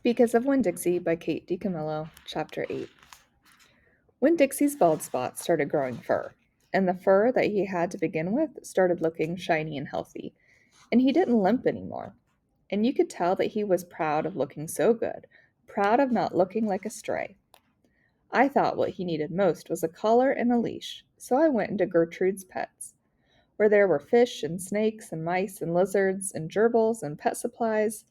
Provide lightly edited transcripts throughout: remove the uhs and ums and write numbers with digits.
Because of Winn Dixie by Kate DiCamillo, Chapter 8. Winn Dixie's bald spot started growing fur, and the fur that he had to begin with started looking shiny and healthy, and he didn't limp anymore. And you could tell that he was proud of looking so good, proud of not looking like a stray. I thought what he needed most was a collar and a leash, so I went into Gertrude's Pets, where there were fish and snakes and mice and lizards and gerbils and pet supplies,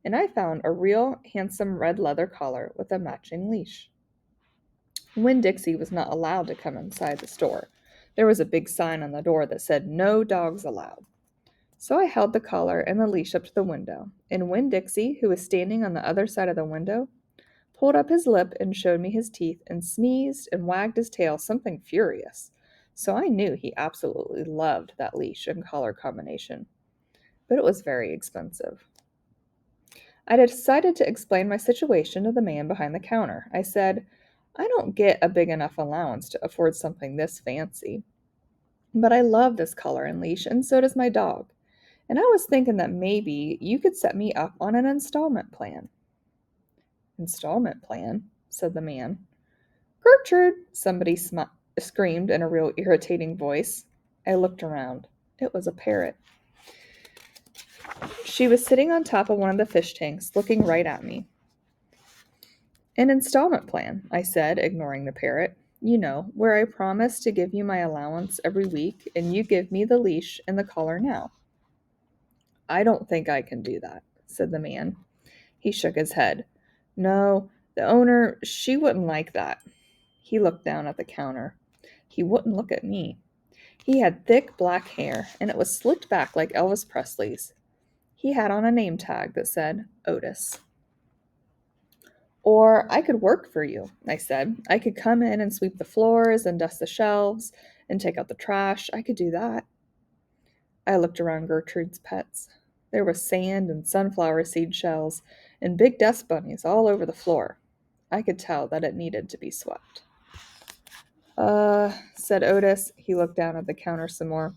and I found a real handsome red leather collar with a matching leash. Winn Dixie was not allowed to come inside the store. There was a big sign on the door that said, "No dogs allowed." So I held the collar and the leash up to the window, and Winn Dixie, who was standing on the other side of the window, pulled up his lip and showed me his teeth and sneezed and wagged his tail something furious. So I knew he absolutely loved that leash and collar combination. But it was very expensive. I decided to explain my situation to the man behind the counter. I said, "I don't get a big enough allowance to afford something this fancy, but I love this collar and leash, and so does my dog. And I was thinking that maybe you could set me up on an installment plan." "Installment plan?" said the man. "Gertrude!" somebody screamed in a real irritating voice. I looked around. It was a parrot. She was sitting on top of one of the fish tanks, looking right at me. "An installment plan," I said, ignoring the parrot. "You know, where I promise to give you my allowance every week, and you give me the leash and the collar now." "I don't think I can do that," said the man. He shook his head. "No, the owner, she wouldn't like that." He looked down at the counter. He wouldn't look at me. He had thick black hair, and it was slicked back like Elvis Presley's. He had on a name tag that said Otis. "Or I could work for you," I said. "I could come in and sweep the floors and dust the shelves and take out the trash. I could do that." I looked around Gertrude's Pets. There was sand and sunflower seed shells and big dust bunnies all over the floor. I could tell that it needed to be swept. Said Otis. He looked down at the counter some more.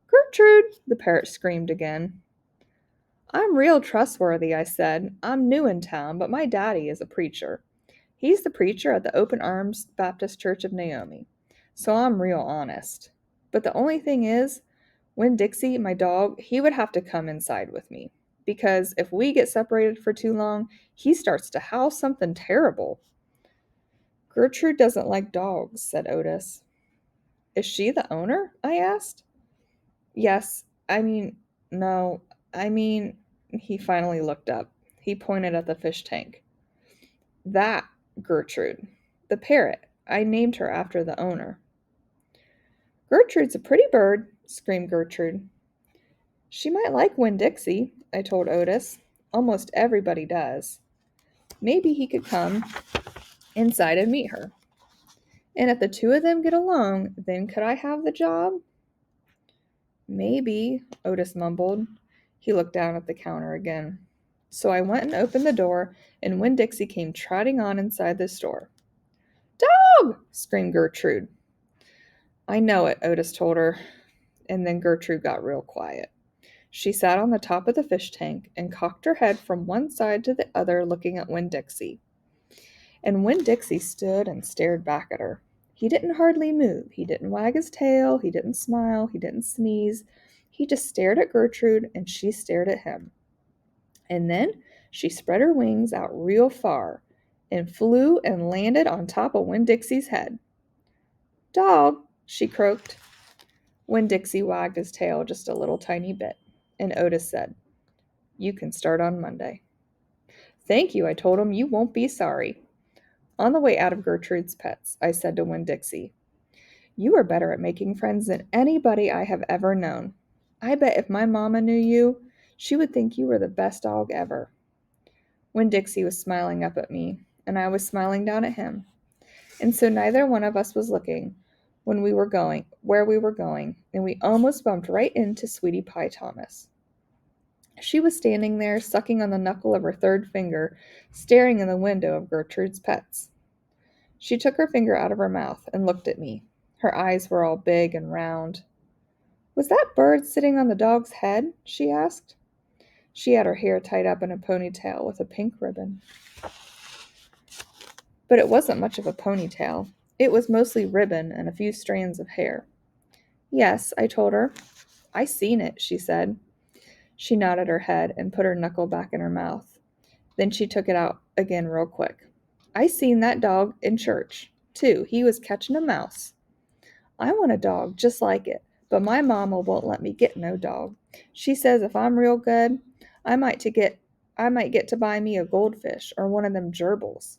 "Gertrude!" the parrot screamed again. "I'm real trustworthy," I said. "I'm new in town, but my daddy is a preacher. He's the preacher at the Open Arms Baptist Church of Naomi. So I'm real honest. But the only thing is, when Dixie, my dog, he would have to come inside with me. Because if we get separated for too long, he starts to howl something terrible." "Gertrude doesn't like dogs," said Otis. "Is she the owner?" I asked. "Yes, no, I mean," he finally looked up. He pointed at the fish tank. "That, Gertrude. The parrot. I named her after the owner." "Gertrude's a pretty bird," screamed Gertrude. "She might like Winn Dixie," I told Otis. "Almost everybody does. Maybe he could come inside and meet her. And if the two of them get along, then could I have the job?" "Maybe," Otis mumbled. He looked down at the counter again. So I went and opened the door, and Winn Dixie came trotting on inside the store. "Dog!" screamed Gertrude. "I know it," Otis told her. And then Gertrude got real quiet. She sat on the top of the fish tank and cocked her head from one side to the other, looking at Winn Dixie. And Winn Dixie stood and stared back at her. He didn't hardly move. He didn't wag his tail. He didn't smile. He didn't sneeze. He just stared at Gertrude, and she stared at him. And then she spread her wings out real far and flew and landed on top of Winn Dixie's head. "Dog," she croaked. Winn Dixie wagged his tail just a little tiny bit, and Otis said, "You can start on Monday." "Thank you," I told him. "You won't be sorry." On the way out of Gertrude's Pets, I said to Winn Dixie, "You are better at making friends than anybody I have ever known. I bet if my mama knew you, she would think you were the best dog ever." Winn Dixie was smiling up at me, and I was smiling down at him. And so neither one of us was looking where we were going, and we almost bumped right into Sweetie Pie Thomas. She was standing there, sucking on the knuckle of her third finger, staring in the window of Gertrude's Pets. She took her finger out of her mouth and looked at me. Her eyes were all big and round. "Was that bird sitting on the dog's head?" she asked. She had her hair tied up in a ponytail with a pink ribbon. But it wasn't much of a ponytail. It was mostly ribbon and a few strands of hair. Yes, I told her. I seen it, she said. She nodded her head and put her knuckle back in her mouth. Then she took it out again real quick. I seen that dog in church, too. He was catching a mouse. I want a dog just like it, but my mama won't let me get no dog. She says if I'm real good, I might get to buy me a goldfish or one of them gerbils.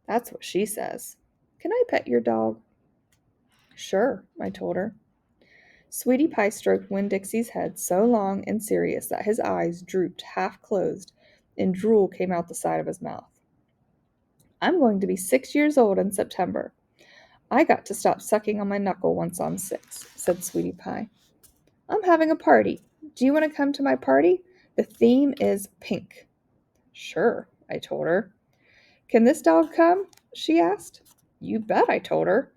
That's what she says. Can I pet your dog? Sure, I told her. Sweetie Pie stroked Winn Dixie's head so long and serious that his eyes drooped half closed and drool came out the side of his mouth. I'm going to be 6 years old in September. I got to stop sucking on my knuckle once I'm 6, said Sweetie Pie. I'm having a party. Do you want to come to my party? The theme is pink. Sure, I told her. Can this dog come? She asked. You bet, I told her.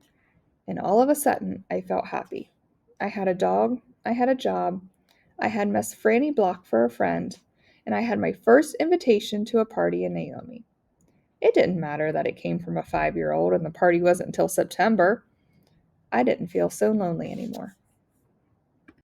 And all of a sudden, I felt happy. I had a dog, I had a job, I had Miss Franny Block for a friend, and I had my first invitation to a party in Naomi. It didn't matter that it came from a 5-year-old and the party wasn't until September. I didn't feel so lonely anymore.